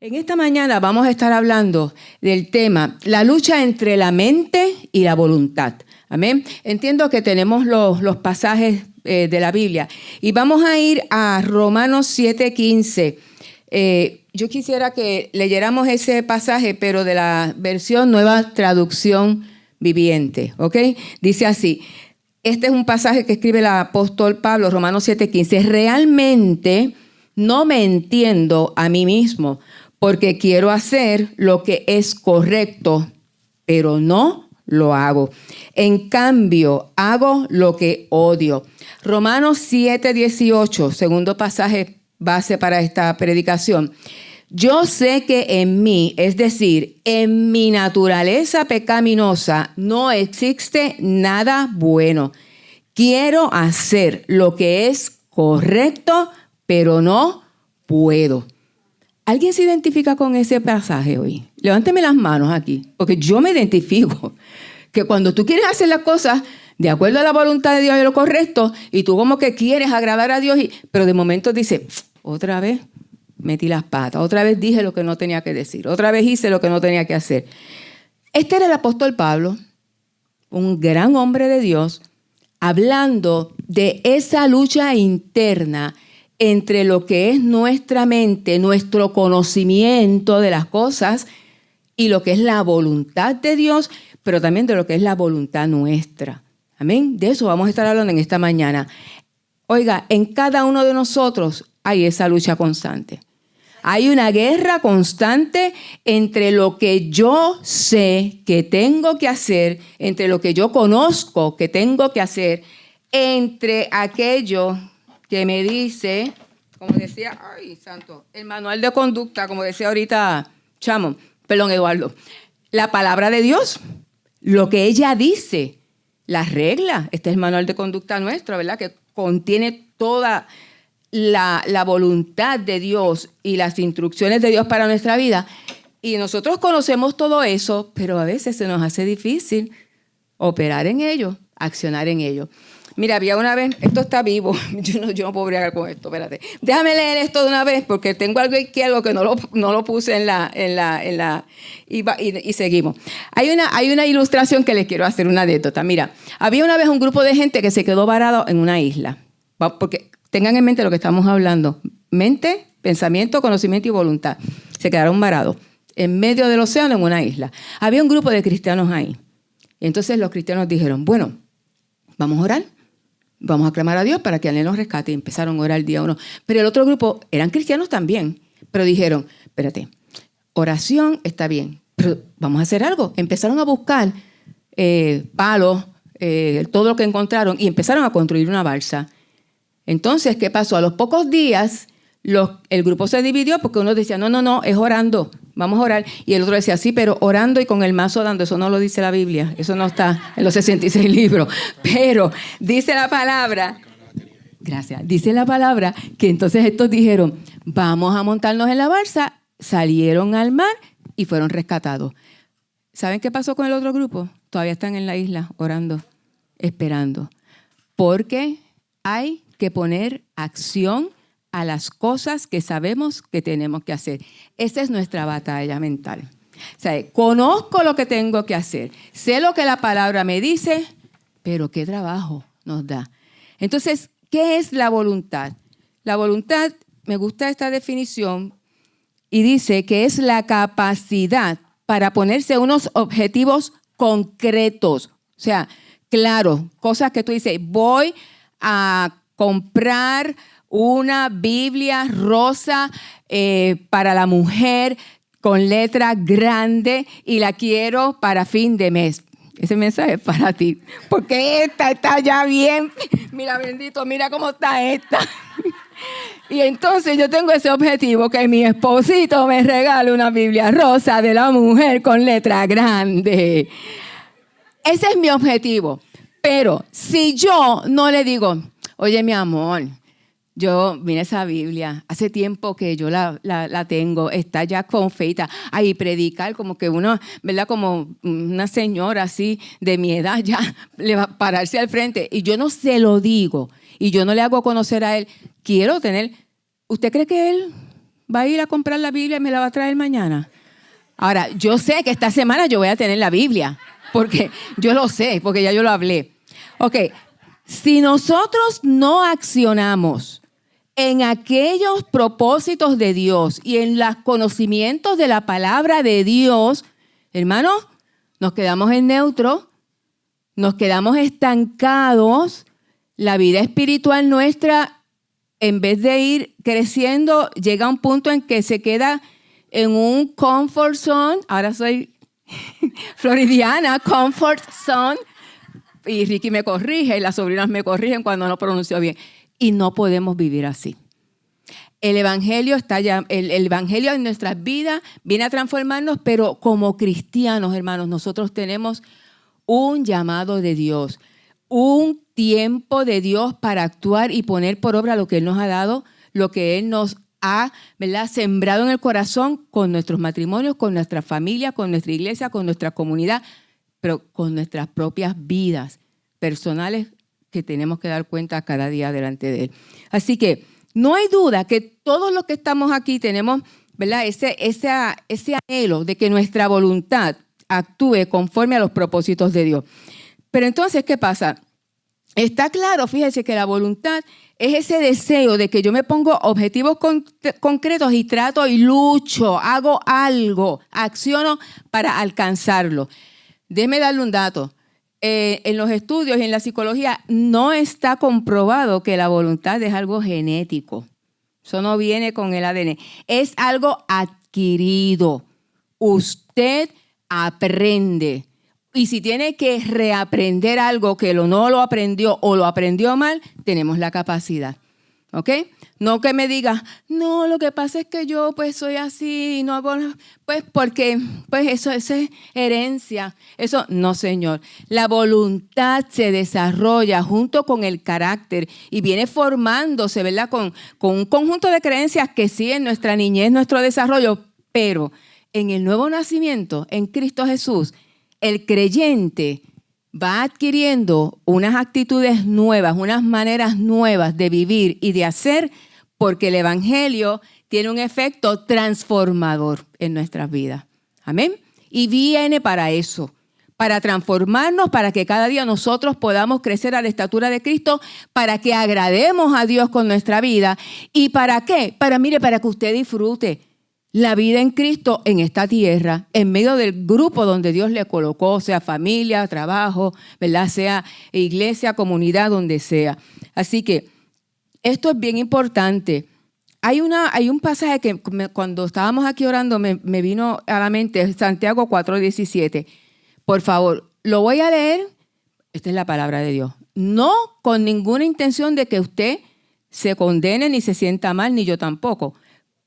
En esta mañana vamos a estar hablando del tema, la lucha entre la mente y la voluntad. Amén. Entiendo que tenemos los pasajes de la Biblia y vamos a ir a Romanos 7:15. Yo quisiera que leyéramos ese pasaje, pero de la versión Nueva Traducción Viviente, ¿ok? Dice así, este es un pasaje que escribe el apóstol Pablo, Romanos 7:15. Realmente no me entiendo a mí mismo, porque quiero hacer lo que es correcto, pero no lo hago. En cambio, hago lo que odio. Romanos 7:18, segundo pasaje base para esta predicación. Yo sé que en mí, es decir, en mi naturaleza pecaminosa, no existe nada bueno. Quiero hacer lo que es correcto, pero no puedo. ¿Alguien se identifica con ese pasaje hoy? Levánteme las manos aquí, porque yo me identifico que cuando tú quieres hacer las cosas de acuerdo a la voluntad de Dios y lo correcto, y tú como que quieres agradar a Dios, pero de momento dices, otra vez metí las patas, otra vez dije lo que no tenía que decir, otra vez hice lo que no tenía que hacer. Este era el apóstol Pablo, un gran hombre de Dios, hablando de esa lucha interna entre lo que es nuestra mente, nuestro conocimiento de las cosas y lo que es la voluntad de Dios, pero también de lo que es la voluntad nuestra. Amén. De eso vamos a estar hablando en esta mañana. Oiga, en cada uno de nosotros hay esa lucha constante. Hay una guerra constante entre lo que yo sé que tengo que hacer, entre lo que yo conozco que tengo que hacer, entre aquello que me dice, como decía, ay, santo, el manual de conducta, como decía ahorita Eduardo, la palabra de Dios, lo que ella dice, las reglas, este es el manual de conducta nuestro, ¿verdad? Que contiene toda la voluntad de Dios y las instrucciones de Dios para nuestra vida. Y nosotros conocemos todo eso, pero a veces se nos hace difícil operar en ello, accionar en ello. Mira, había una vez, esto está vivo, yo no puedo bregar con esto, espérate. Déjame leer esto de una vez porque tengo algo que no lo puse y seguimos. Hay una ilustración que les quiero hacer, una anécdota. Mira, había una vez un grupo de gente que se quedó varado en una isla, porque tengan en mente lo que estamos hablando, mente, pensamiento, conocimiento y voluntad. Se quedaron varados en medio del océano en una isla. Había un grupo de cristianos ahí. Entonces los cristianos dijeron, bueno, vamos a orar. Vamos a clamar a Dios para que Él nos rescate. Y empezaron a orar el día 1. Pero el otro grupo eran cristianos también. Pero dijeron, espérate, oración está bien, pero vamos a hacer algo. Empezaron a buscar palos, todo lo que encontraron y empezaron a construir una balsa. Entonces, ¿qué pasó? A los pocos días, el grupo se dividió porque uno decía, no, es orando, vamos a orar. Y el otro decía, sí, pero orando y con el mazo dando, eso no lo dice la Biblia, eso no está en los 66 libros. Pero dice la palabra, gracias, dice la palabra que entonces estos dijeron, vamos a montarnos en la balsa, salieron al mar y fueron rescatados. ¿Saben qué pasó con el otro grupo? Todavía están en la isla orando, esperando. Porque hay que poner acción a las cosas que sabemos que tenemos que hacer. Esa es nuestra batalla mental. O sea, conozco lo que tengo que hacer, sé lo que la palabra me dice, pero qué trabajo nos da. Entonces, ¿qué es la voluntad? La voluntad, me gusta esta definición, y dice que es la capacidad para ponerse unos objetivos concretos. O sea, claro, cosas que tú dices, voy a comprar una Biblia rosa para la mujer con letra grande y la quiero para fin de mes. Ese mensaje es para ti. Porque esta está ya bien. Mira, bendito, mira cómo está esta. Y entonces yo tengo ese objetivo, que mi esposito me regale una Biblia rosa de la mujer con letra grande. Ese es mi objetivo. Pero si yo no le digo, oye, mi amor, mira esa Biblia, hace tiempo que yo la tengo, está ya con feita. Ahí predicar como que uno, ¿verdad? Como una señora así de mi edad ya le va a pararse al frente. Y yo no se lo digo y yo no le hago conocer a él. Quiero tener, ¿usted cree que él va a ir a comprar la Biblia y me la va a traer mañana. Ahora, yo sé que esta semana yo voy a tener la Biblia, porque yo lo sé, porque ya yo lo hablé. Ok, si nosotros no accionamos en aquellos propósitos de Dios y en los conocimientos de la palabra de Dios, hermanos, nos quedamos en neutro, nos quedamos estancados. La vida espiritual nuestra, en vez de ir creciendo, llega a un punto en que se queda en un comfort zone. Ahora soy floridiana, comfort zone. Y Ricky me corrige y las sobrinas me corrigen cuando no pronuncio bien. Y no podemos vivir así. El evangelio el evangelio en nuestras vidas viene a transformarnos, pero como cristianos, hermanos, nosotros tenemos un llamado de Dios, un tiempo de Dios para actuar y poner por obra lo que Él nos ha dado, lo que Él nos ha, ¿verdad?, sembrado en el corazón con nuestros matrimonios, con nuestra familia, con nuestra iglesia, con nuestra comunidad, pero con nuestras propias vidas personales que tenemos que dar cuenta cada día delante de Él. Así que no hay duda que todos los que estamos aquí tenemos, ¿verdad?, ese anhelo de que nuestra voluntad actúe conforme a los propósitos de Dios. Pero entonces, ¿qué pasa? Está claro, fíjese, que la voluntad es ese deseo de que yo me pongo objetivos concretos y trato y lucho, hago algo, acciono para alcanzarlo. Déjeme darle un dato. En los estudios y en la psicología no está comprobado que la voluntad es algo genético. Eso no viene con el ADN. Es algo adquirido. Usted aprende. Y si tiene que reaprender algo que no lo aprendió o lo aprendió mal, tenemos la capacidad. ¿Ok? No que me diga, no, lo que pasa es que yo pues soy así y no hago, pues porque pues eso es herencia. Eso no, señor. La voluntad se desarrolla junto con el carácter y viene formándose, ¿verdad? Con un conjunto de creencias que sí en nuestra niñez, nuestro desarrollo, pero en el nuevo nacimiento, en Cristo Jesús, el creyente va adquiriendo unas actitudes nuevas, unas maneras nuevas de vivir y de hacer, porque el evangelio tiene un efecto transformador en nuestras vidas. Amén. Y viene para eso, para transformarnos, para que cada día nosotros podamos crecer a la estatura de Cristo, para que agrademos a Dios con nuestra vida. ¿Y para qué? Para que usted disfrute la vida en Cristo en esta tierra, en medio del grupo donde Dios le colocó, sea familia, trabajo, ¿verdad?, sea iglesia, comunidad, donde sea. Así que esto es bien importante. Hay un pasaje que cuando estábamos aquí orando me vino a la mente, Santiago 4:17. Por favor, lo voy a leer. Esta es la palabra de Dios. No con ninguna intención de que usted se condene ni se sienta mal, ni yo tampoco.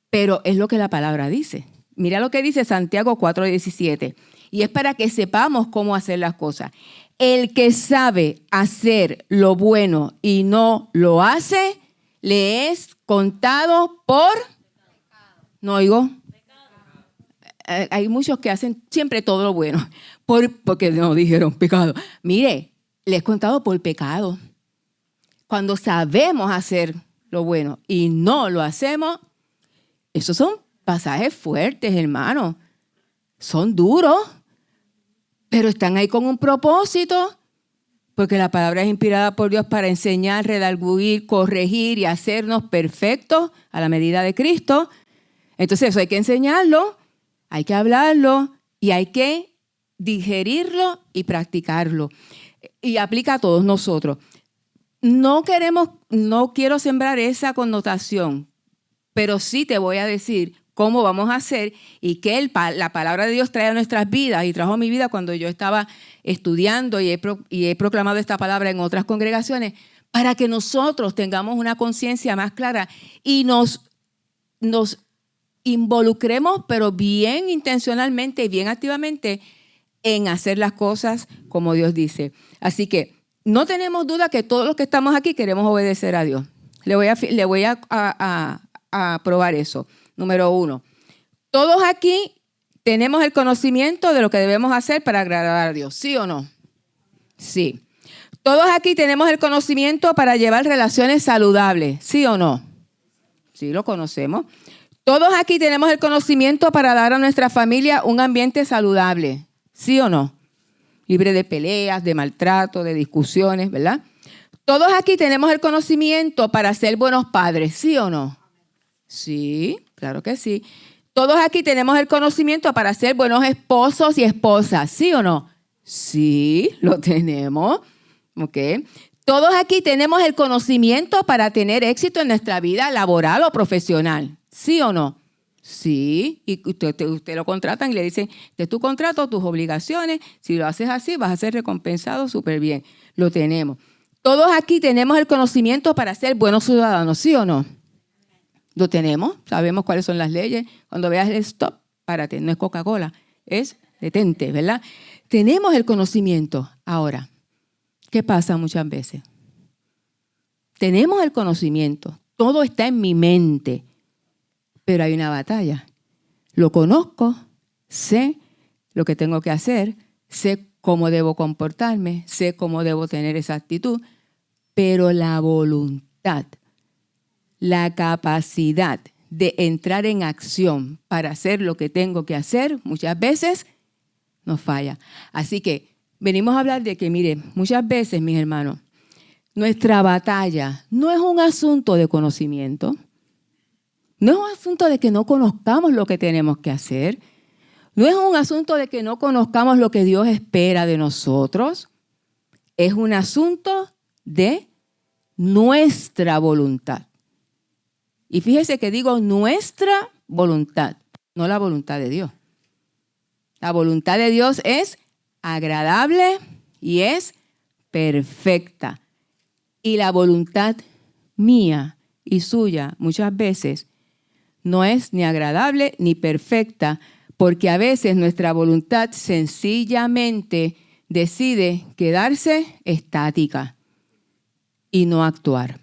Pero es lo que la palabra dice. Mira lo que dice Santiago 4:17. Y es para que sepamos cómo hacer las cosas. El que sabe hacer lo bueno y no lo hace, le es contado por... No oigo. Hay muchos que hacen siempre todo lo bueno. Porque no dijeron pecado. Mire, le es contado por pecado. Cuando sabemos hacer lo bueno y no lo hacemos, esos son pasajes fuertes, hermano. Son duros, pero están ahí con un propósito, porque la palabra es inspirada por Dios para enseñar, redarguir, corregir y hacernos perfectos a la medida de Cristo. Entonces eso hay que enseñarlo, hay que hablarlo y hay que digerirlo y practicarlo. Y aplica a todos nosotros. No quiero sembrar esa connotación, pero sí te voy a decir cómo vamos a hacer y qué la palabra de Dios trae a nuestras vidas y trajo a mi vida cuando yo estaba estudiando y he proclamado esta palabra en otras congregaciones, para que nosotros tengamos una conciencia más clara y nos involucremos, pero bien intencionalmente y bien activamente, en hacer las cosas como Dios dice. Así que no tenemos duda que todos los que estamos aquí queremos obedecer a Dios. Le voy a probar eso. Número 1. Todos aquí tenemos el conocimiento de lo que debemos hacer para agradar a Dios. ¿Sí o no? Sí. Todos aquí tenemos el conocimiento para llevar relaciones saludables. ¿Sí o no? Sí, lo conocemos. Todos aquí tenemos el conocimiento para dar a nuestra familia un ambiente saludable, ¿sí o no? Libre de peleas, de maltrato, de discusiones, ¿verdad? Todos aquí tenemos el conocimiento para ser buenos padres, ¿sí o no? Sí, claro que sí. Todos aquí tenemos el conocimiento para ser buenos esposos y esposas, ¿sí o no? Sí, lo tenemos. ¿Ok? Todos aquí tenemos el conocimiento para tener éxito en nuestra vida laboral o profesional, ¿sí o no? Sí, y usted lo contratan y le dicen, este es tu contrato, tus obligaciones, si lo haces así vas a ser recompensado súper bien. Lo tenemos. Todos aquí tenemos el conocimiento para ser buenos ciudadanos, ¿sí o no? Lo tenemos, sabemos cuáles son las leyes. Cuando veas el stop, párate, no es Coca-Cola, es detente, ¿verdad? Tenemos el conocimiento. Ahora, ¿qué pasa muchas veces? Tenemos el conocimiento, todo está en mi mente, pero hay una batalla. Lo conozco, sé lo que tengo que hacer, sé cómo debo comportarme, sé cómo debo tener esa actitud, pero la voluntad, la capacidad de entrar en acción para hacer lo que tengo que hacer, muchas veces nos falla. Así que venimos a hablar de que, mire, muchas veces, mis hermanos, nuestra batalla no es un asunto de conocimiento, no es un asunto de que no conozcamos lo que tenemos que hacer, no es un asunto de que no conozcamos lo que Dios espera de nosotros, es un asunto de nuestra voluntad. Y fíjese que digo nuestra voluntad, no la voluntad de Dios. La voluntad de Dios es agradable y es perfecta. Y la voluntad mía y suya muchas veces no es ni agradable ni perfecta, porque a veces nuestra voluntad sencillamente decide quedarse estática y no actuar,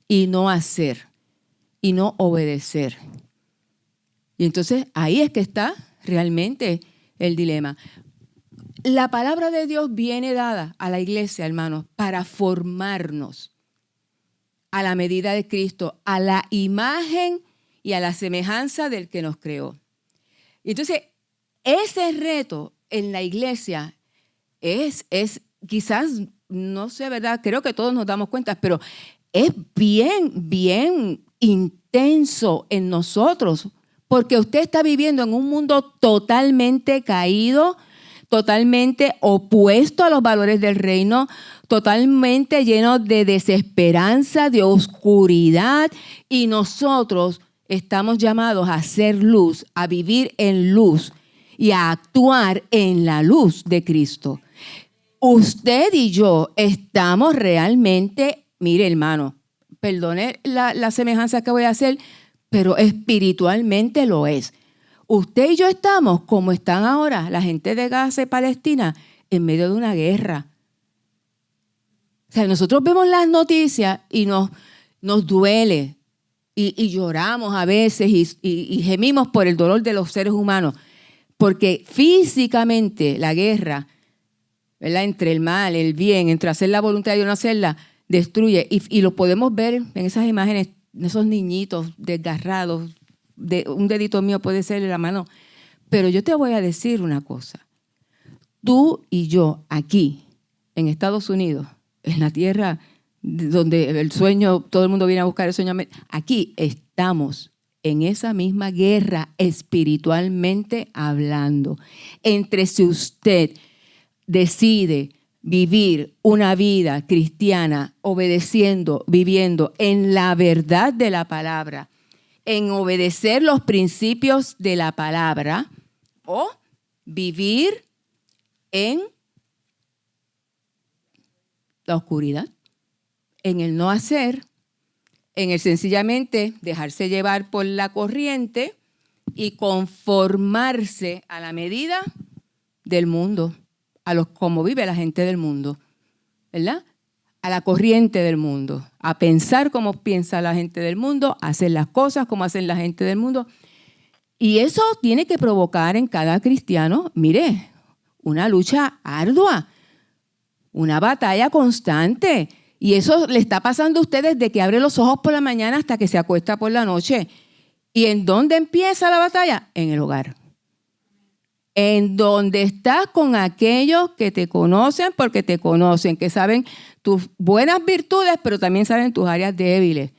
y no hacer, y no obedecer. Y entonces ahí es que está realmente el dilema. La palabra de Dios viene dada a la iglesia, hermanos, para formarnos a la medida de Cristo, a la imagen y a la semejanza del que nos creó. Y entonces, ese reto en la iglesia es quizás, no sé, ¿verdad? Creo que todos nos damos cuenta, pero es bien intenso en nosotros, porque usted está viviendo en un mundo totalmente caído, totalmente opuesto a los valores del reino, totalmente lleno de desesperanza, de oscuridad, y nosotros estamos llamados a ser luz, a vivir en luz y a actuar en la luz de Cristo. Usted y yo estamos realmente, mire hermano, perdone la semejanza que voy a hacer, pero espiritualmente lo es. Usted y yo estamos como están ahora la gente de Gaza y Palestina en medio de una guerra. O sea, nosotros vemos las noticias y nos duele y lloramos a veces y gemimos por el dolor de los seres humanos, porque físicamente la guerra, ¿verdad?, entre el mal, el bien, entre hacer la voluntad de Dios y no hacerla, destruye. Y lo podemos ver en esas imágenes, en esos niñitos desgarrados. Un dedito mío puede ser en la mano. Pero yo te voy a decir una cosa. Tú y yo aquí, en Estados Unidos, en la tierra donde el sueño, todo el mundo viene a buscar el sueño, aquí estamos en esa misma guerra espiritualmente hablando. Entre si usted decide vivir una vida cristiana obedeciendo, viviendo en la verdad de la palabra, en obedecer los principios de la palabra, o vivir en la oscuridad, en el no hacer, en el sencillamente dejarse llevar por la corriente y conformarse a la medida del mundo, como vive la gente del mundo, ¿verdad? A la corriente del mundo, a pensar como piensa la gente del mundo, a hacer las cosas como hacen la gente del mundo. Y eso tiene que provocar en cada cristiano, mire, una lucha ardua, una batalla constante. Y eso le está pasando a usted desde que abre los ojos por la mañana hasta que se acuesta por la noche. ¿Y en dónde empieza la batalla? En el hogar. En donde estás con aquellos que te conocen porque te conocen, que saben tus buenas virtudes, pero también saben tus áreas débiles.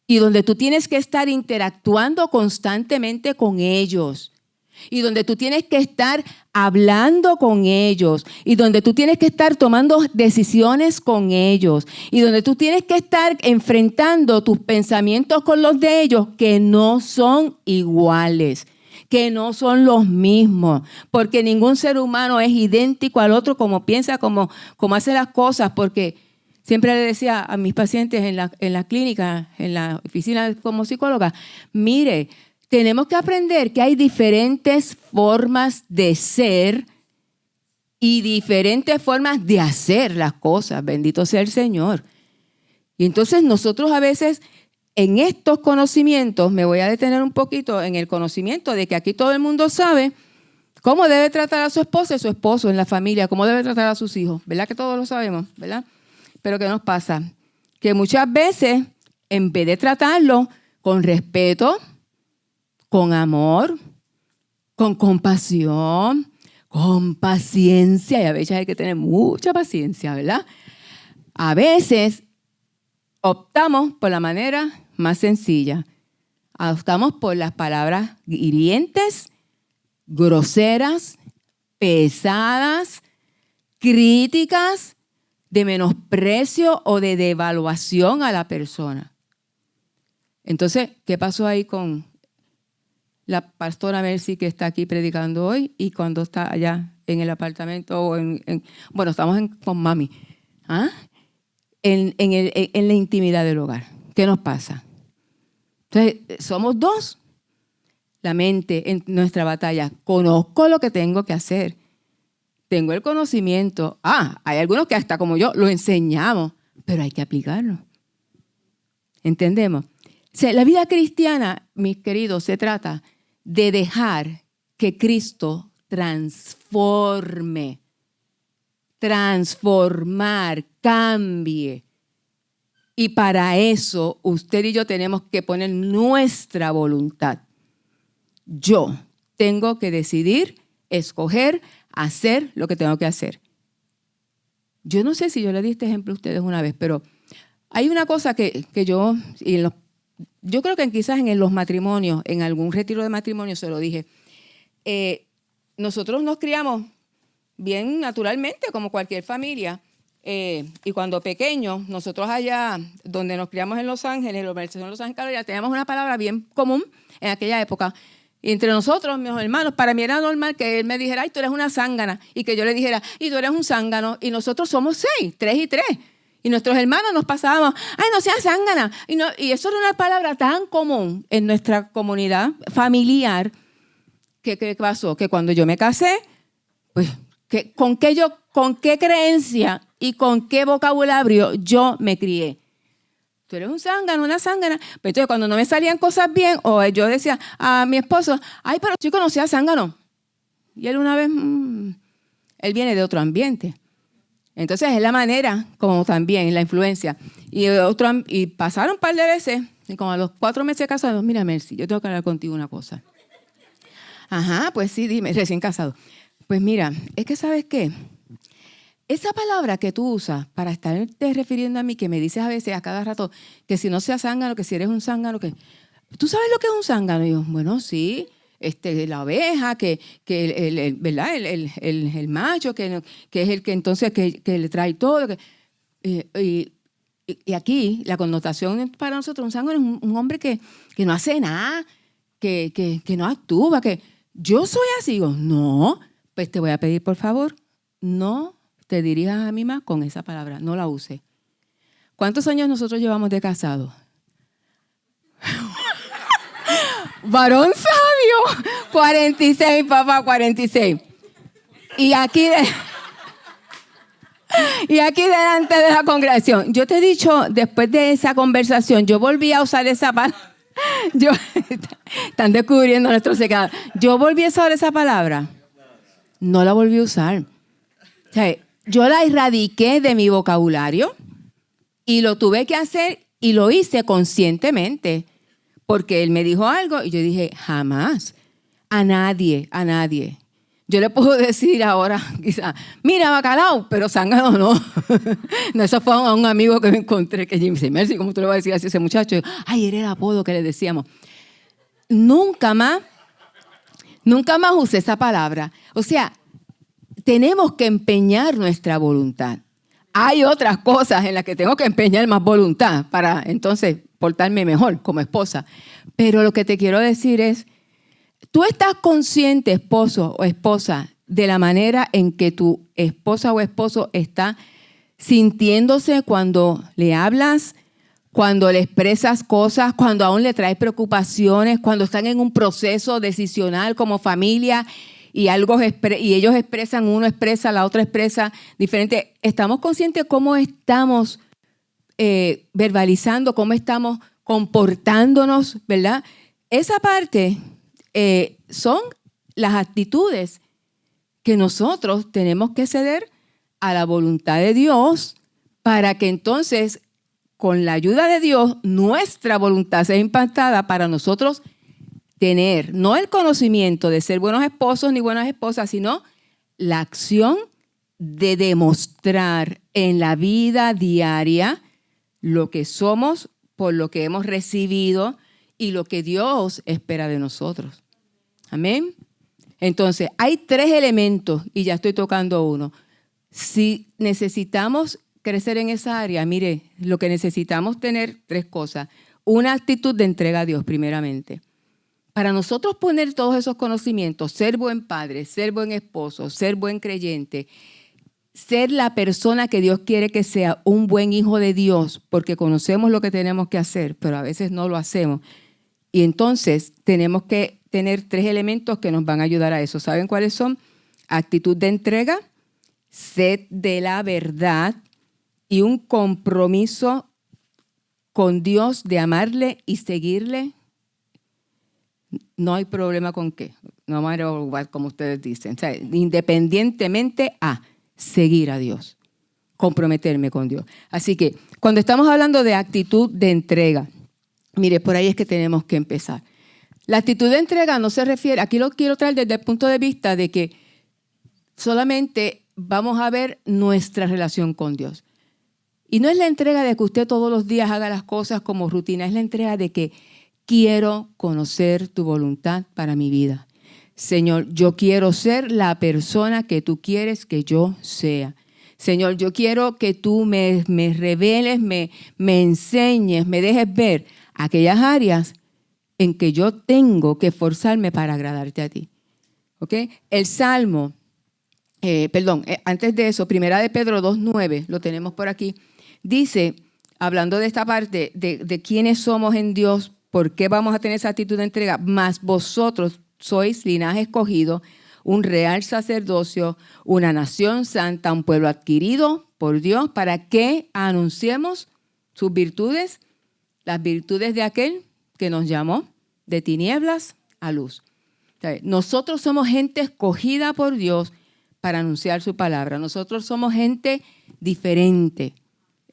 Y donde tú tienes que estar interactuando constantemente con ellos. Y donde tú tienes que estar hablando con ellos. Y donde tú tienes que estar tomando decisiones con ellos. Y donde tú tienes que estar enfrentando tus pensamientos con los de ellos que no son iguales, que no son los mismos, porque ningún ser humano es idéntico al otro como piensa, como hace las cosas, porque siempre le decía a mis pacientes en la clínica, en la oficina como psicóloga, mire, tenemos que aprender que hay diferentes formas de ser y diferentes formas de hacer las cosas, bendito sea el Señor. Y entonces nosotros a veces en estos conocimientos, me voy a detener un poquito en el conocimiento de que aquí todo el mundo sabe cómo debe tratar a su esposa y su esposo en la familia, cómo debe tratar a sus hijos. ¿Verdad que todos lo sabemos? ¿Verdad? Pero ¿qué nos pasa? Que muchas veces, en vez de tratarlo con respeto, con amor, con compasión, con paciencia, y a veces hay que tener mucha paciencia, ¿verdad? A veces optamos por la manera más sencilla. Optamos por las palabras hirientes, groseras, pesadas, críticas, de menosprecio o de devaluación a la persona. Entonces, ¿qué pasó ahí con la pastora Mercy que está aquí predicando hoy y cuando está allá en el apartamento o bueno, estamos con mami? ¿Ah? En la intimidad del hogar. ¿Qué nos pasa? Entonces, somos dos. La mente en nuestra batalla. Conozco lo que tengo que hacer. Tengo el conocimiento. Hay algunos que hasta como yo lo enseñamos, pero hay que aplicarlo. ¿Entendemos? O sea, la vida cristiana, mis queridos, se trata de dejar que Cristo transforme. Transformar, cambie. Y para eso usted y yo tenemos que poner nuestra voluntad. Yo tengo que decidir, escoger, hacer lo que tengo que hacer. Yo no sé si yo le di este ejemplo a ustedes una vez, pero hay una cosa que yo, yo creo que quizás en los matrimonios, en algún retiro de matrimonio se lo dije. Nosotros nos criamos bien naturalmente, como cualquier familia. Y cuando pequeños, nosotros allá donde nos criamos en Los Ángeles, en la organización de Los Ángeles, Carolina, teníamos una palabra bien común en aquella época. Y entre nosotros, mis hermanos, para mí era normal que él me dijera, ay, tú eres una zángana. Y que yo le dijera, y tú eres un zángano. Y nosotros somos 6, 3 y 3. Y nuestros hermanos nos pasábamos, ay, no seas zángana. Y eso era una palabra tan común en nuestra comunidad familiar. ¿Qué pasó? Que cuando yo me casé, pues, ¿con qué creencia y con qué vocabulario yo me crié? Tú eres un zángano, una zángana. Pero entonces cuando no me salían cosas bien, o yo decía a mi esposo, ay, pero yo conocía a zángano. Y él una vez, él viene de otro ambiente. Entonces es la manera, como también la influencia. Y pasaron un par de veces, y como a los 4 meses de casados, mira, Mercy, yo tengo que hablar contigo una cosa. Ajá, pues sí, dime, recién casado. Pues mira, es que ¿sabes qué? Esa palabra que tú usas para estarte refiriendo a mí, que me dices a veces, a cada rato, que si no seas zángano, que si eres un zángano, que ¿tú sabes lo que es un zángano? Y yo, bueno, sí, la oveja, ¿verdad? El macho, que es el que entonces que le trae todo. Y aquí la connotación para nosotros, un zángano es un hombre que no hace nada, que no actúa, que yo soy así. Digo, no, pues te voy a pedir, por favor, no te dirijas a mí más con esa palabra, no la use. ¿Cuántos años nosotros llevamos de casados? Varón sabio, 46, papá, 46. Y aquí delante de la congregación, yo te he dicho, después de esa conversación, yo volví a usar esa palabra. Están descubriendo nuestro secado. Yo volví a usar esa palabra. No la volví a usar. O sea, yo la erradiqué de mi vocabulario y lo tuve que hacer y lo hice conscientemente. porque él me dijo algo y yo dije, jamás, a nadie. Yo le puedo decir ahora, quizá, mira, bacalao, pero zángano no. No, eso fue a un amigo que me encontré, que me dice, Mercy, ¿cómo tú le vas a decir así a ese muchacho? Ay, era el apodo que le decíamos. Nunca más usé esa palabra. O sea, tenemos que empeñar nuestra voluntad. Hay otras cosas en las que tengo que empeñar más voluntad para entonces portarme mejor como esposa. Pero lo que te quiero decir es, tú estás consciente, esposo o esposa, de la manera en que tu esposa o esposo está sintiéndose cuando le hablas, cuando le expresas cosas, cuando aún le traes preocupaciones, cuando están en un proceso decisional como familia y ellos expresan, uno expresa, la otra expresa diferente. ¿Estamos conscientes de cómo estamos verbalizando, cómo estamos comportándonos, verdad? Esa parte son las actitudes que nosotros tenemos que ceder a la voluntad de Dios para que entonces, con la ayuda de Dios, nuestra voluntad sea impactada para nosotros tener no el conocimiento de ser buenos esposos ni buenas esposas, sino la acción de demostrar en la vida diaria lo que somos por lo que hemos recibido y lo que Dios espera de nosotros. Amén. Entonces, hay 3 elementos y ya estoy tocando uno. Si necesitamos crecer en esa área, mire, lo que necesitamos tener 3 cosas. Una actitud de entrega a Dios, primeramente. Para nosotros poner todos esos conocimientos, ser buen padre, ser buen esposo, ser buen creyente, ser la persona que Dios quiere que sea, un buen hijo de Dios, porque conocemos lo que tenemos que hacer, pero a veces no lo hacemos. Y entonces tenemos que tener 3 elementos que nos van a ayudar a eso. ¿Saben cuáles son? Actitud de entrega, sed de la verdad y un compromiso con Dios de amarle y seguirle. No hay problema con qué, no matter what, como ustedes dicen. O sea, independientemente a seguir a Dios, comprometerme con Dios. Así que cuando estamos hablando de actitud de entrega, mire, por ahí es que tenemos que empezar. La actitud de entrega no se refiere, aquí lo quiero traer desde el punto de vista de que solamente vamos a ver nuestra relación con Dios. Y no es la entrega de que usted todos los días haga las cosas como rutina, es la entrega de que quiero conocer tu voluntad para mi vida. Señor, yo quiero ser la persona que tú quieres que yo sea. Señor, yo quiero que tú me reveles, me enseñes, me dejes ver aquellas áreas en que yo tengo que esforzarme para agradarte a ti. ¿Ok? El Salmo, antes de eso, Primera de Pedro 2:9, lo tenemos por aquí, dice, hablando de esta parte, de quiénes somos en Dios, por qué vamos a tener esa actitud de entrega, mas vosotros sois linaje escogido, un real sacerdocio, una nación santa, un pueblo adquirido por Dios, para que anunciemos sus virtudes, las virtudes de aquel que nos llamó de tinieblas a luz. O sea, nosotros somos gente escogida por Dios para anunciar su palabra. Nosotros somos gente diferente.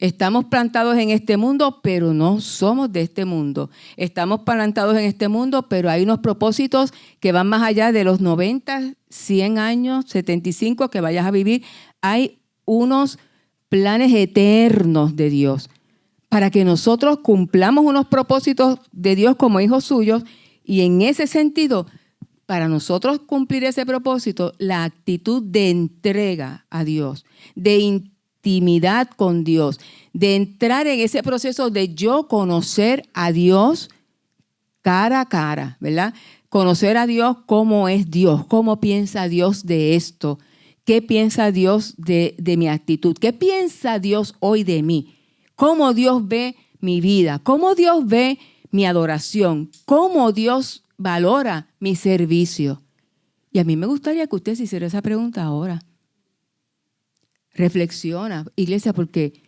Estamos plantados en este mundo, pero no somos de este mundo. Estamos plantados en este mundo, pero hay unos propósitos que van más allá de los 90, 100 años, 75 que vayas a vivir. Hay unos planes eternos de Dios para que nosotros cumplamos unos propósitos de Dios como hijos suyos, y en ese sentido, para nosotros cumplir ese propósito, la actitud de entrega a Dios, de intimidad con Dios, de entrar en ese proceso de yo conocer a Dios cara a cara, ¿verdad? Conocer a Dios cómo es Dios, cómo piensa Dios de esto, qué piensa Dios de mi actitud, qué piensa Dios hoy de mí, cómo Dios ve mi vida, cómo Dios ve mi adoración, cómo Dios valora mi servicio. Y a mí me gustaría que usted se hiciera esa pregunta ahora. Reflexiona, iglesia, porque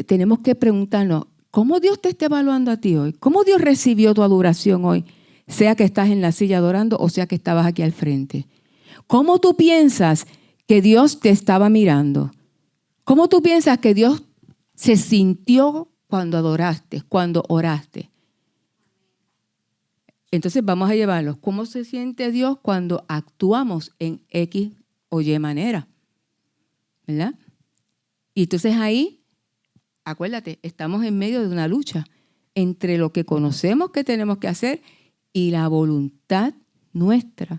tenemos que preguntarnos, ¿cómo Dios te está evaluando a ti hoy? ¿Cómo Dios recibió tu adoración hoy? Sea que estás en la silla adorando o sea que estabas aquí al frente. ¿Cómo tú piensas que Dios te estaba mirando? ¿Cómo tú piensas que Dios se sintió cuando adoraste, cuando oraste? Entonces vamos a llevarlos. ¿Cómo se siente Dios cuando actuamos en X o Y manera? ¿Verdad? Y entonces ahí, acuérdate, estamos en medio de una lucha entre lo que conocemos que tenemos que hacer y la voluntad nuestra,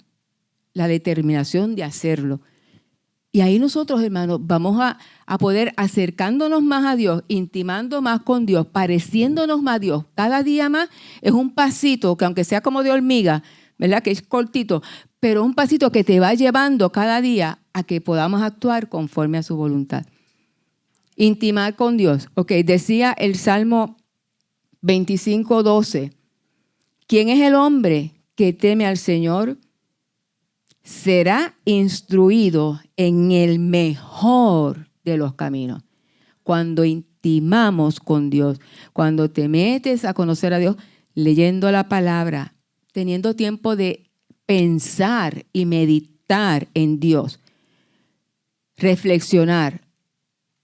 la determinación de hacerlo. Y ahí nosotros, hermanos, vamos a poder acercándonos más a Dios, intimando más con Dios, pareciéndonos más a Dios. Cada día más es un pasito que aunque sea como de hormiga, ¿verdad? Que es cortito, pero un pasito que te va llevando cada día a que podamos actuar conforme a su voluntad. Intimar con Dios. Ok, decía el Salmo 25:12. ¿Quién es el hombre que teme al Señor? Será instruido en el mejor de los caminos. Cuando intimamos con Dios, cuando te metes a conocer a Dios, leyendo la palabra, teniendo tiempo de pensar y meditar en Dios, reflexionar.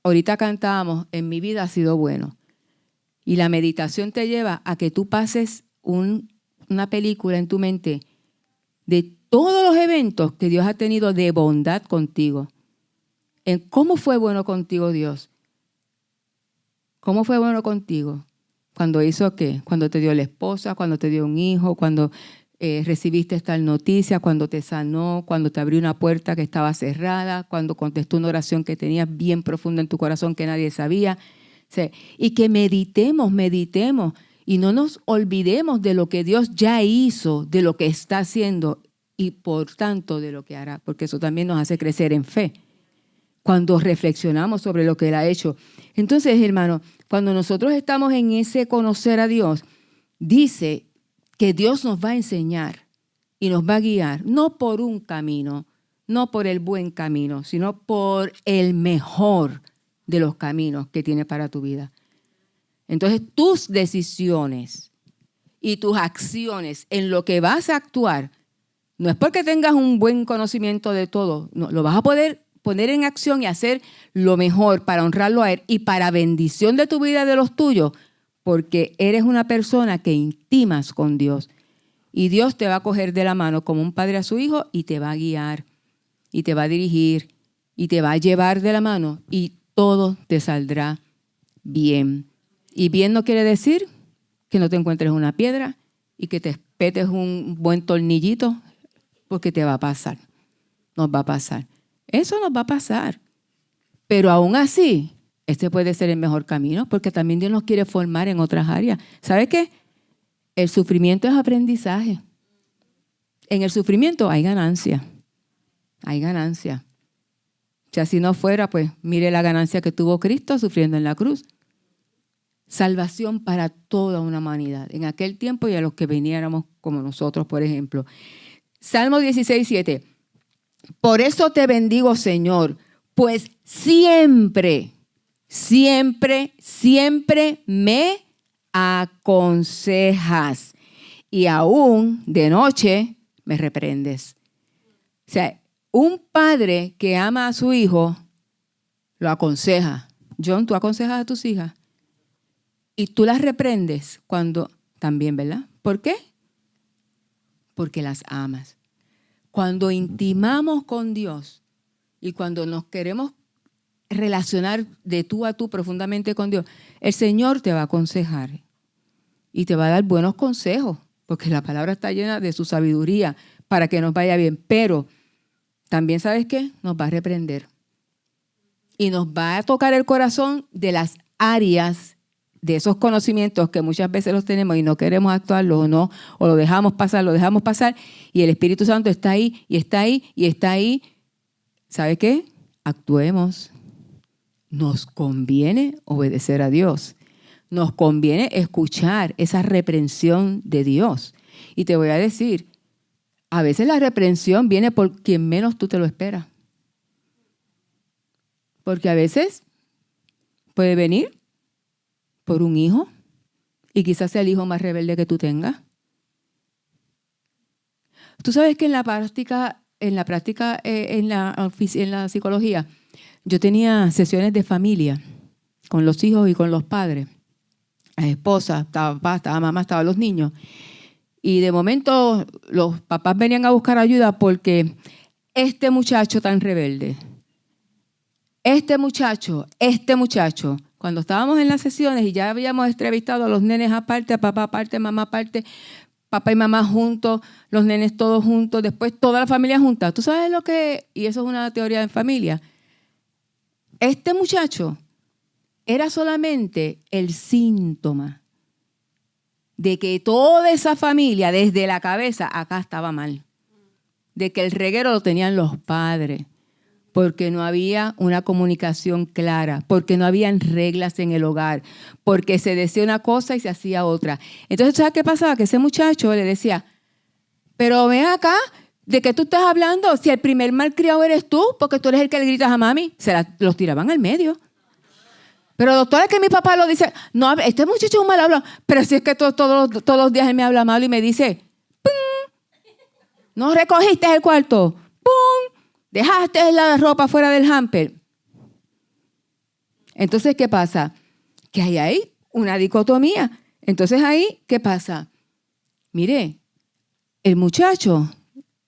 Ahorita cantábamos, en mi vida ha sido bueno. Y la meditación te lleva a que tú pases una película en tu mente de todos los eventos que Dios ha tenido de bondad contigo. En cómo fue bueno contigo Dios. ¿Cómo fue bueno contigo? Cuando hizo qué? Cuando te dio la esposa, cuando te dio un hijo, cuando recibiste esta noticia, cuando te sanó, cuando te abrió una puerta que estaba cerrada, cuando contestó una oración que tenías bien profunda en tu corazón que nadie sabía. O sea, y que meditemos y no nos olvidemos de lo que Dios ya hizo, de lo que está haciendo y por tanto de lo que hará, porque eso también nos hace crecer en fe cuando reflexionamos sobre lo que Él ha hecho. Entonces, hermano, cuando nosotros estamos en ese conocer a Dios, dice que Dios nos va a enseñar y nos va a guiar, no por un camino, no por el buen camino, sino por el mejor de los caminos que tiene para tu vida. Entonces, tus decisiones y tus acciones en lo que vas a actuar, no es porque tengas un buen conocimiento de todo, no, lo vas a poder poner en acción y hacer lo mejor para honrarlo a Él y para bendición de tu vida y de los tuyos, porque eres una persona que intimas con Dios. Y Dios te va a coger de la mano como un padre a su hijo y te va a guiar, y te va a dirigir, y te va a llevar de la mano y todo te saldrá bien. Y bien no quiere decir que no te encuentres una piedra y que te petes un buen tornillito, porque te va a pasar, nos va a pasar. Eso nos va a pasar. Pero aún así, este puede ser el mejor camino porque también Dios nos quiere formar en otras áreas. ¿Sabe qué? El sufrimiento es aprendizaje. En el sufrimiento hay ganancia. Hay ganancia. Si así no fuera, pues mire la ganancia que tuvo Cristo sufriendo en la cruz. Salvación para toda una humanidad. En aquel tiempo y a los que viniéramos como nosotros, por ejemplo. Salmo 16:7. Por eso te bendigo, Señor, pues siempre me aconsejas y aún de noche me reprendes. O sea, un padre que ama a su hijo lo aconseja. John, ¿tú aconsejas a tus hijas? Y tú las reprendes cuando también, ¿verdad? ¿Por qué? Porque las amas. Cuando intimamos con Dios y cuando nos queremos relacionar de tú a tú profundamente con Dios, el Señor te va a aconsejar y te va a dar buenos consejos, porque la palabra está llena de su sabiduría para que nos vaya bien. Pero también, ¿sabes qué? Nos va a reprender y nos va a tocar el corazón de las áreas de esos conocimientos que muchas veces los tenemos y no queremos actuarlos o lo dejamos pasar y el Espíritu Santo está ahí y está ahí y está ahí. ¿Sabe qué? Actuemos. Nos conviene obedecer a Dios. Nos conviene escuchar esa reprensión de Dios. Y te voy a decir, a veces la reprensión viene por quien menos tú te lo esperas. Porque a veces puede venir por un hijo y quizás sea el hijo más rebelde que tú tengas. Tú sabes que en la práctica, en la psicología, yo tenía sesiones de familia con los hijos y con los padres. La esposa, estaba papá, estaba mamá, estaban los niños. Y de momento los papás venían a buscar ayuda porque este muchacho tan rebelde, este muchacho, cuando estábamos en las sesiones y ya habíamos entrevistado a los nenes aparte, a papá aparte, mamá aparte, papá y mamá juntos, los nenes todos juntos, después toda la familia junta. ¿Tú sabes lo que? Y eso es una teoría en familia. Este muchacho era solamente el síntoma de que toda esa familia, desde la cabeza, acá estaba mal. De que el reguero lo tenían los padres, porque no había una comunicación clara, porque no habían reglas en el hogar, porque se decía una cosa y se hacía otra. Entonces, ¿sabes qué pasaba? Que ese muchacho le decía, pero ven acá, ¿de qué tú estás hablando? Si el primer malcriado eres tú, porque tú eres el que le gritas a mami. Los tiraban al medio. Pero doctora, es que mi papá lo dice, no, este muchacho es un mal habla, pero si es que todos los días él me habla mal y me dice, ¡pum! No recogiste el cuarto, ¡pum! Dejaste la ropa fuera del hamper. Entonces, ¿qué pasa? Que hay ahí una dicotomía. Entonces, ahí, ¿qué pasa? Mire, el muchacho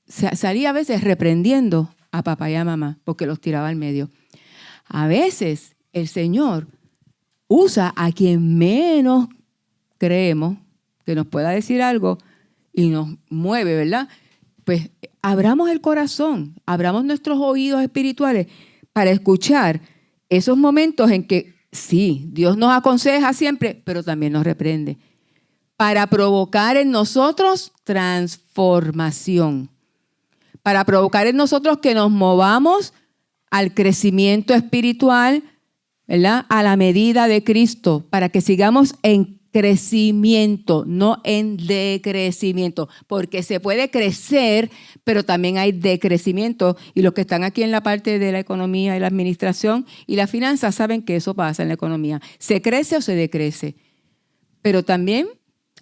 salía a veces reprendiendo a papá y a mamá porque los tiraba al medio. A veces el Señor usa a quien menos creemos que nos pueda decir algo y nos mueve, ¿verdad? Pues abramos el corazón, abramos nuestros oídos espirituales para escuchar esos momentos en que sí, Dios nos aconseja siempre, pero también nos reprende, para provocar en nosotros transformación, para provocar en nosotros que nos movamos al crecimiento espiritual, ¿verdad? A la medida de Cristo, para que sigamos en crecimiento, no en decrecimiento, porque se puede crecer, pero también hay decrecimiento. Y los que están aquí en la parte de la economía y la administración y la finanza saben que eso pasa en la economía. Se crece o se decrece, pero también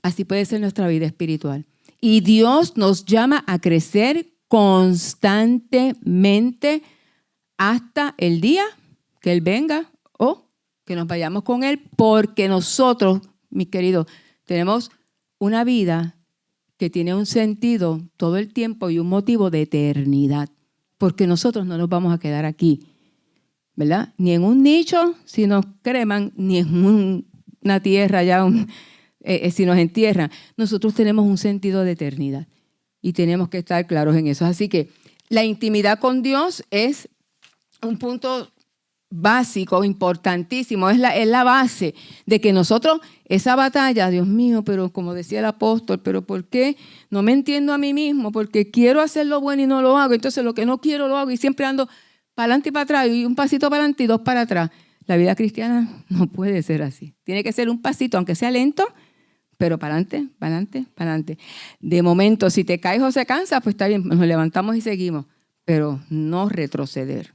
así puede ser nuestra vida espiritual. Y Dios nos llama a crecer constantemente hasta el día que Él venga o que nos vayamos con Él, porque nosotros, mis queridos, tenemos una vida que tiene un sentido todo el tiempo y un motivo de eternidad, porque nosotros no nos vamos a quedar aquí, ¿verdad? Ni en un nicho si nos creman, ni en una tierra ya si nos entierran. Nosotros tenemos un sentido de eternidad y tenemos que estar claros en eso. Así que la intimidad con Dios es un punto básico, importantísimo, es la base de que nosotros, esa batalla, Dios mío, pero como decía el apóstol, pero ¿por qué no me entiendo a mí mismo? Porque quiero hacer lo bueno y no lo hago, entonces lo que no quiero lo hago y siempre ando para adelante y para atrás y un pasito para adelante y dos para atrás. La vida cristiana no puede ser así. Tiene que ser un pasito, aunque sea lento, pero para adelante, para adelante, para adelante. De momento, si te caes o se cansa, pues está bien, nos levantamos y seguimos, pero no retroceder.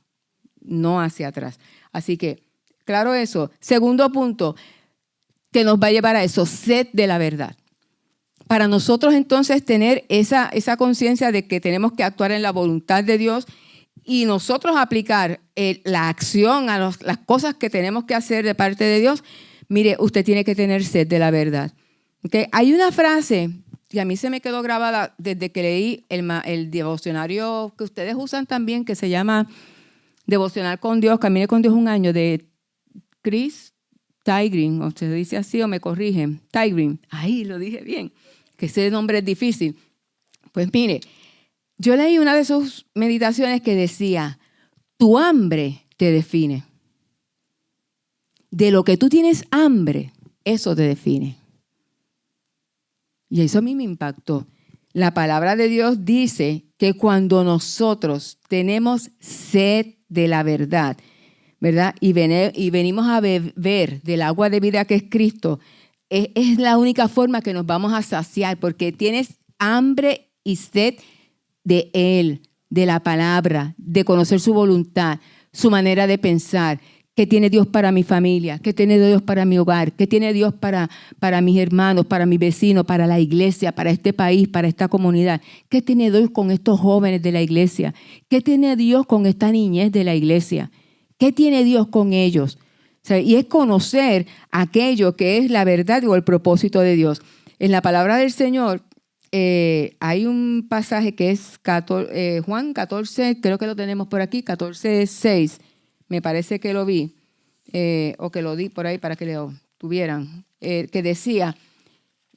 No hacia atrás. Así que, claro eso. Segundo punto que nos va a llevar a eso, sed de la verdad. Para nosotros entonces tener esa conciencia de que tenemos que actuar en la voluntad de Dios y nosotros aplicar la acción a las cosas que tenemos que hacer de parte de Dios, mire, usted tiene que tener sed de la verdad. ¿Okay? Hay una frase que a mí se me quedó grabada desde que leí el devocionario que ustedes usan también, que se llama Devocional con Dios, Camine con Dios un año, de Chris Tygrin, o se dice así o me corrigen, Tygrin, ahí lo dije bien, que ese nombre es difícil. Pues mire, yo leí una de sus meditaciones que decía, tu hambre te define. De lo que tú tienes hambre, eso te define. Y eso a mí me impactó. La palabra de Dios dice que cuando nosotros tenemos sed de la verdad, ¿verdad? Y venimos a beber del agua de vida que es Cristo, es la única forma que nos vamos a saciar, porque tienes hambre y sed de Él, de la palabra, de conocer su voluntad, su manera de pensar. ¿Qué tiene Dios para mi familia? ¿Qué tiene Dios para mi hogar? ¿Qué tiene Dios para mis hermanos, para mis vecinos, para la iglesia, para este país, para esta comunidad? ¿Qué tiene Dios con estos jóvenes de la iglesia? ¿Qué tiene Dios con esta niñez de la iglesia? ¿Qué tiene Dios con ellos? O sea, y es conocer aquello que es la verdad o el propósito de Dios. En la palabra del Señor hay un pasaje que es Juan 14, creo que lo tenemos por aquí, 14:6. Me parece que lo vi, o que lo di por ahí para que lo tuvieran, que decía,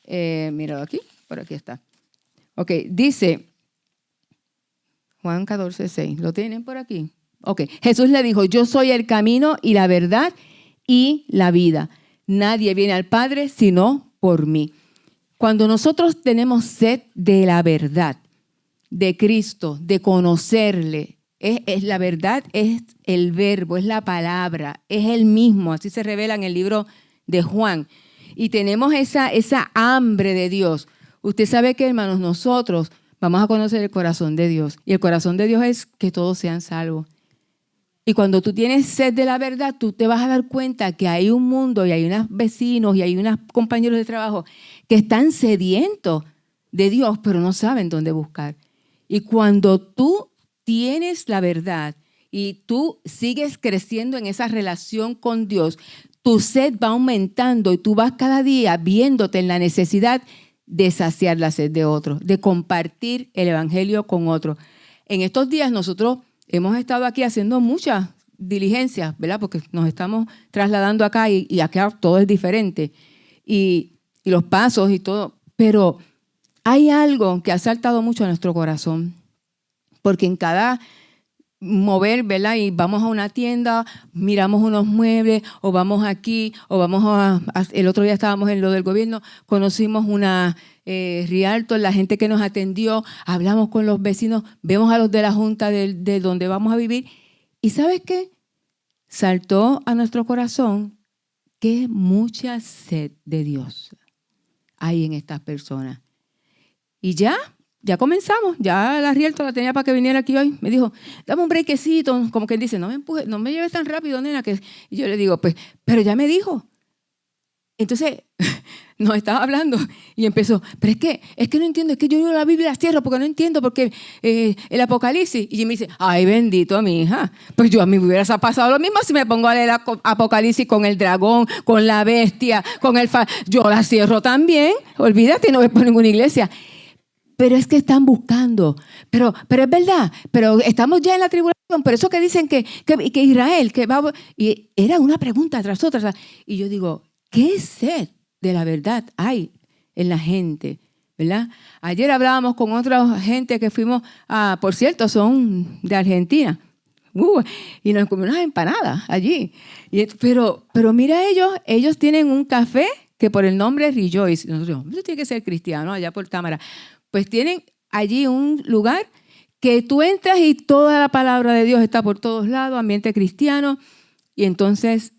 míralo aquí, por aquí está. Ok, dice Juan 14:6, ¿lo tienen por aquí? Ok, Jesús le dijo, yo soy el camino y la verdad y la vida. Nadie viene al Padre sino por mí. Cuando nosotros tenemos sed de la verdad, de Cristo, de conocerle, es la verdad, es el verbo, es la palabra, es el mismo, así se revela en el libro de Juan. Y tenemos esa hambre de Dios. Usted sabe que, hermanos, nosotros vamos a conocer el corazón de Dios. Y el corazón de Dios es que todos sean salvos. Y cuando tú tienes sed de la verdad, tú te vas a dar cuenta que hay un mundo y hay unos vecinos y hay unos compañeros de trabajo que están sedientos de Dios, pero no saben dónde buscar. Y cuando tú tienes la verdad y tú sigues creciendo en esa relación con Dios, tu sed va aumentando y tú vas cada día viéndote en la necesidad de saciar la sed de otros, de compartir el evangelio con otros. En estos días nosotros hemos estado aquí haciendo muchas diligencias, ¿verdad? Porque nos estamos trasladando acá y acá todo es diferente. Y los pasos y todo. Pero hay algo que ha saltado mucho a nuestro corazón. Porque en cada mover, ¿verdad? Y vamos a una tienda, miramos unos muebles, o vamos aquí, o vamos el otro día estábamos en lo del gobierno, conocimos una Rialto, la gente que nos atendió, hablamos con los vecinos, vemos a los de la junta de donde vamos a vivir. ¿Y sabes qué? Saltó a nuestro corazón que mucha sed de Dios hay en estas personas. Y ya comenzamos, ya la Rialto la tenía para que viniera aquí hoy. Me dijo, dame un brequecito, como que dice, no me empujes, no me lleves tan rápido, nena. Y yo le digo, pues, pero ya me dijo. Entonces, nos estaba hablando y empezó, pero es que no entiendo, es que yo la Biblia la cierro porque no entiendo, porque el Apocalipsis. Y me dice, ay, bendito, mi hija. Pues yo a mí me hubiera pasado lo mismo si me pongo a leer Apocalipsis con el dragón, con la bestia, con yo la cierro también. Olvídate, no voy por ninguna iglesia. Pero es que están buscando. Pero es verdad, pero estamos ya en la tribulación. Por eso que dicen que Israel, que va. Y era una pregunta tras otra. Y yo digo, ¿qué sed de la verdad hay en la gente? ¿Verdad? Ayer hablábamos con otra gente que fuimos, por cierto, son de Argentina. Y nos comimos unas empanadas allí. Pero mira, ellos tienen un café que por el nombre es Rejoice. Nosotros, eso tiene que ser cristiano, allá por Támara. Pues tienen allí un lugar que tú entras y toda la palabra de Dios está por todos lados, ambiente cristiano, y entonces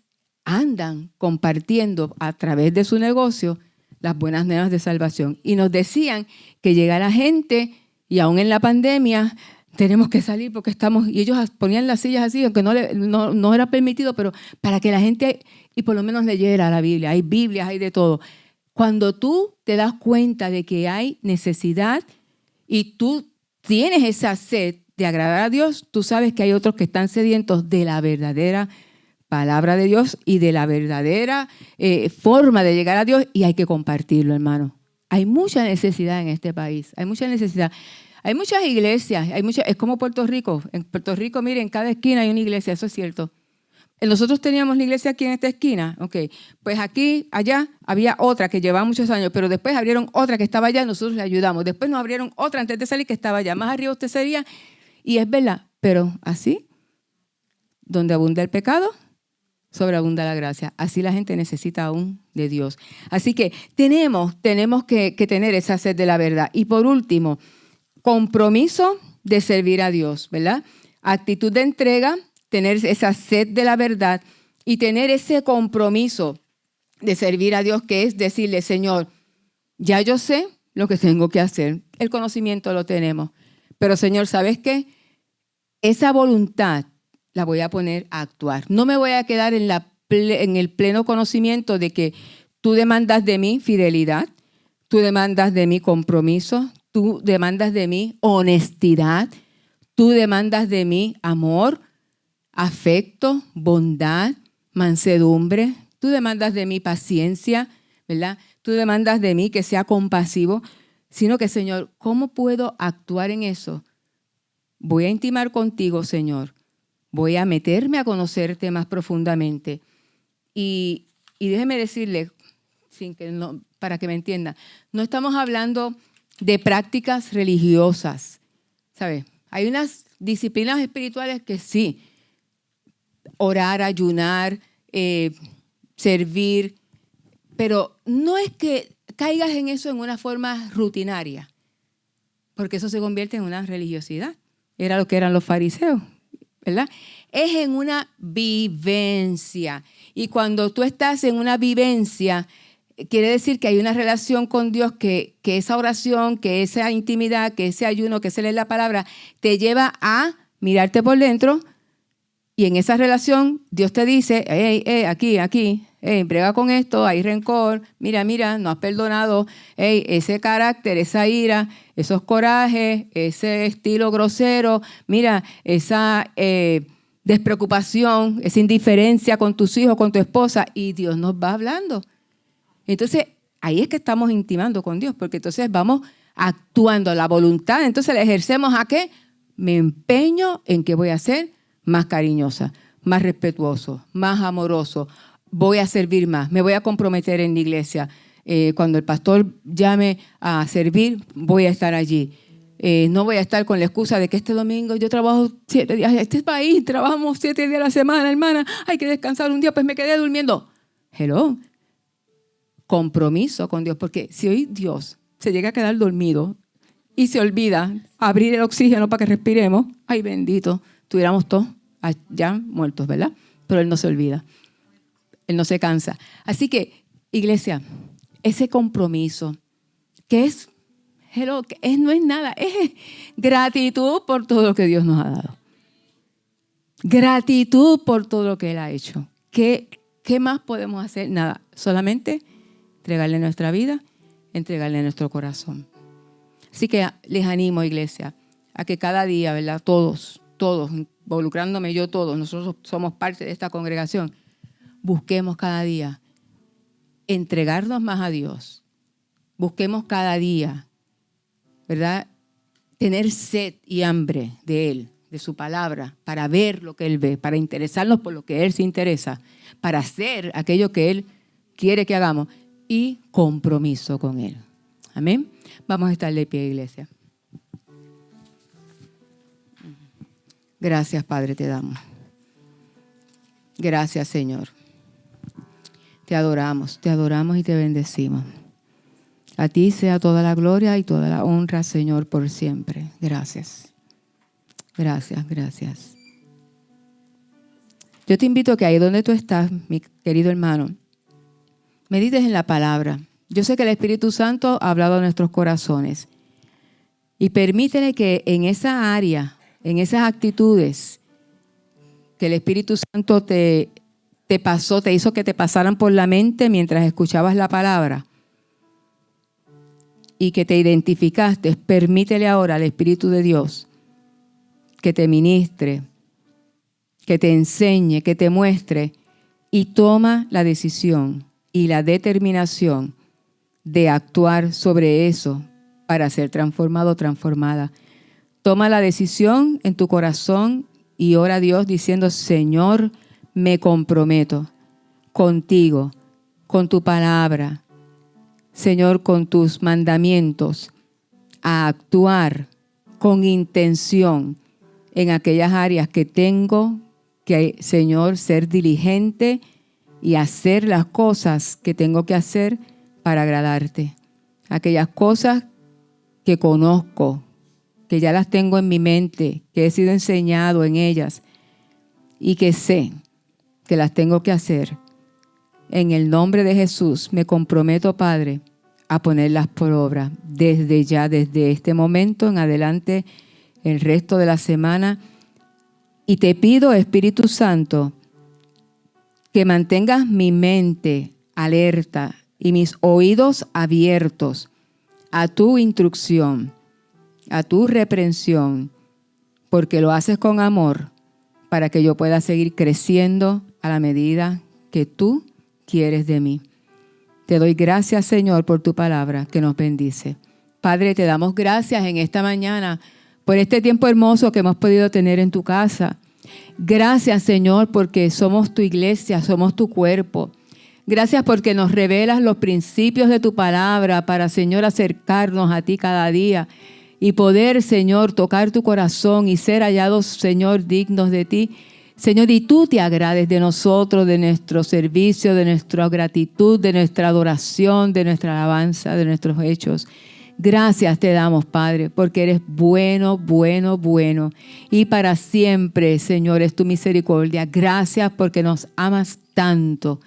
andan compartiendo a través de su negocio las buenas nuevas de salvación. Y nos decían que llega la gente y aún en la pandemia tenemos que salir porque estamos, y ellos ponían las sillas así, aunque no era permitido, pero para que la gente, y por lo menos leyera la Biblia. Hay Biblias, hay de todo. Cuando tú te das cuenta de que hay necesidad y tú tienes esa sed de agradar a Dios, tú sabes que hay otros que están sedientos de la verdadera palabra de Dios y de la verdadera forma de llegar a Dios, y hay que compartirlo, hermano. Hay mucha necesidad en este país, hay mucha necesidad. Hay muchas iglesias, es como Puerto Rico. En Puerto Rico, miren, en cada esquina hay una iglesia, eso es cierto. Nosotros teníamos la iglesia aquí en esta esquina, pues aquí, allá, había otra que llevaba muchos años, pero después abrieron otra que estaba allá y nosotros le ayudamos. Después nos abrieron otra antes de salir que estaba allá. Más arriba usted sería, y es verdad, pero así, donde abunda el pecado, sobreabunda la gracia. Así la gente necesita aún de Dios. Así que tenemos que tener esa sed de la verdad. Y por último, compromiso de servir a Dios, ¿verdad? Actitud de entrega, tener esa sed de la verdad y tener ese compromiso de servir a Dios, que es decirle, Señor, ya yo sé lo que tengo que hacer. El conocimiento lo tenemos. Pero, Señor, ¿sabes qué? Esa voluntad la voy a poner a actuar. No me voy a quedar en el pleno conocimiento de que tú demandas de mí fidelidad, tú demandas de mí compromiso, tú demandas de mí honestidad, tú demandas de mí amor, afecto, bondad, mansedumbre. Tú demandas de mí paciencia, ¿verdad? Tú demandas de mí que sea compasivo. sino que, Señor, ¿cómo puedo actuar en eso? Voy a intimar contigo, Señor. Voy a meterme a conocerte más profundamente. Y déjeme decirle, para que me entienda, no estamos hablando de prácticas religiosas, ¿sabe? Hay unas disciplinas espirituales que sí, orar, ayunar, servir, pero no es que caigas en eso en una forma rutinaria, porque eso se convierte en una religiosidad. Era lo que eran los fariseos, ¿verdad? Es en una vivencia. Y cuando tú estás en una vivencia, quiere decir que hay una relación con Dios, que esa oración, que esa intimidad, que ese ayuno, que se lee la palabra, te lleva a mirarte por dentro. Y en esa relación, Dios te dice, aquí, brega con esto, hay rencor, mira, no has perdonado, ese carácter, esa ira, esos corajes, ese estilo grosero, mira, esa despreocupación, esa indiferencia con tus hijos, con tu esposa, y Dios nos va hablando. Entonces, ahí es que estamos intimando con Dios, porque entonces vamos actuando la voluntad. Entonces, ¿la ejercemos a qué? Me empeño en que voy a ser más cariñosa, más respetuoso, más amoroso. Voy a servir más, me voy a comprometer en la iglesia. Cuando el pastor llame a servir, voy a estar allí. No voy a estar con la excusa de que este domingo yo trabajo 7 días. Este país trabajamos 7 días a la semana, hermana. Hay que descansar un día, pues me quedé durmiendo. Hello. Compromiso con Dios, porque si hoy Dios se llega a quedar dormido y se olvida abrir el oxígeno para que respiremos, ay bendito, tuviéramos todos ya muertos, ¿verdad? Pero Él no se olvida, Él no se cansa. Así que, iglesia, ese compromiso, que es, no es nada, es gratitud por todo lo que Dios nos ha dado. Gratitud por todo lo que Él ha hecho. ¿Qué más podemos hacer? Nada, solamente entregarle nuestra vida, entregarle nuestro corazón. Así que les animo, iglesia, a que cada día, ¿verdad? Todos, involucrándome yo, nosotros somos parte de esta congregación, busquemos cada día entregarnos más a Dios. Busquemos cada día, ¿verdad? Tener sed y hambre de Él, de su palabra, para ver lo que Él ve, para interesarnos por lo que Él se interesa, para hacer aquello que Él quiere que hagamos y compromiso con Él. Amén. Vamos a estar de pie, iglesia. Gracias, Padre, te damos. Gracias, Señor. Te adoramos y te bendecimos. A ti sea toda la gloria y toda la honra, Señor, por siempre. Gracias. Gracias. Yo te invito a que ahí donde tú estás, mi querido hermano, medites en la palabra. Yo sé que el Espíritu Santo ha hablado a nuestros corazones. Y permítele que en esa área, en esas actitudes que el Espíritu Santo te pasó, te hizo que te pasaran por la mente mientras escuchabas la palabra y que te identificaste, permítele ahora al Espíritu de Dios que te ministre, que te enseñe, que te muestre y toma la decisión y la determinación de actuar sobre eso para ser transformado o transformada. Toma la decisión en tu corazón y ora a Dios diciendo, Señor, me comprometo contigo, con tu palabra, Señor, con tus mandamientos, a actuar con intención en aquellas áreas que tengo que, Señor, ser diligente y hacer las cosas que tengo que hacer para agradarte. Aquellas cosas que conozco, que ya las tengo en mi mente, que he sido enseñado en ellas y que sé que las tengo que hacer. En el nombre de Jesús me comprometo, Padre, a ponerlas por obra desde ya, desde este momento en adelante, el resto de la semana. Y te pido, Espíritu Santo, que mantengas mi mente alerta y mis oídos abiertos a tu instrucción, a tu reprensión, porque lo haces con amor para que yo pueda seguir creciendo a la medida que tú quieres de mí. Te doy gracias, Señor, por tu palabra que nos bendice. Padre, te damos gracias en esta mañana por este tiempo hermoso que hemos podido tener en tu casa. Gracias, Señor, porque somos tu iglesia, somos tu cuerpo. Gracias porque nos revelas los principios de tu palabra para, Señor, acercarnos a ti cada día y poder, Señor, tocar tu corazón y ser hallados, Señor, dignos de ti. Señor, y tú te agrades de nosotros, de nuestro servicio, de nuestra gratitud, de nuestra adoración, de nuestra alabanza, de nuestros hechos. Gracias te damos, Padre, porque eres bueno, bueno, bueno. Y para siempre, Señor, es tu misericordia. Gracias porque nos amas tanto.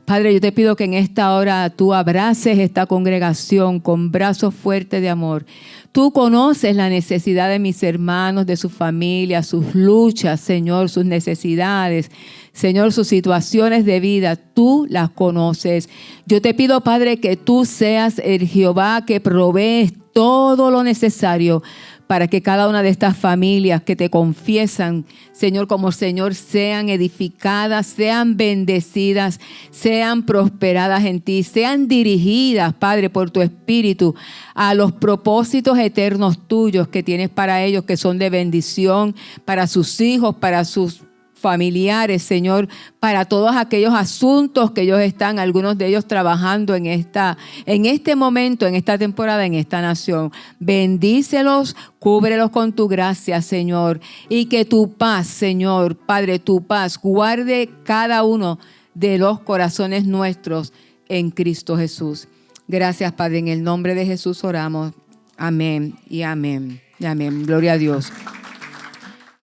Padre, yo te pido que en esta hora tú abraces esta congregación con brazos fuertes de amor. Tú conoces la necesidad de mis hermanos, de sus familias, sus luchas, Señor, sus necesidades, Señor, sus situaciones de vida. Tú las conoces. Yo te pido, Padre, que tú seas el Jehová que provees todo lo necesario para que cada una de estas familias que te confiesan, Señor, como Señor, sean edificadas, sean bendecidas, sean prosperadas en ti, sean dirigidas, Padre, por tu Espíritu a los propósitos eternos tuyos que tienes para ellos, que son de bendición para sus hijos, para sus familiares, Señor, para todos aquellos asuntos que ellos están, algunos de ellos trabajando en este momento, en esta temporada, en esta nación. Bendícelos, cúbrelos con tu gracia, Señor, y que tu paz, Señor, Padre, tu paz, guarde cada uno de los corazones nuestros en Cristo Jesús. Gracias, Padre, en el nombre de Jesús oramos. Amén y amén. Y amén. Gloria a Dios.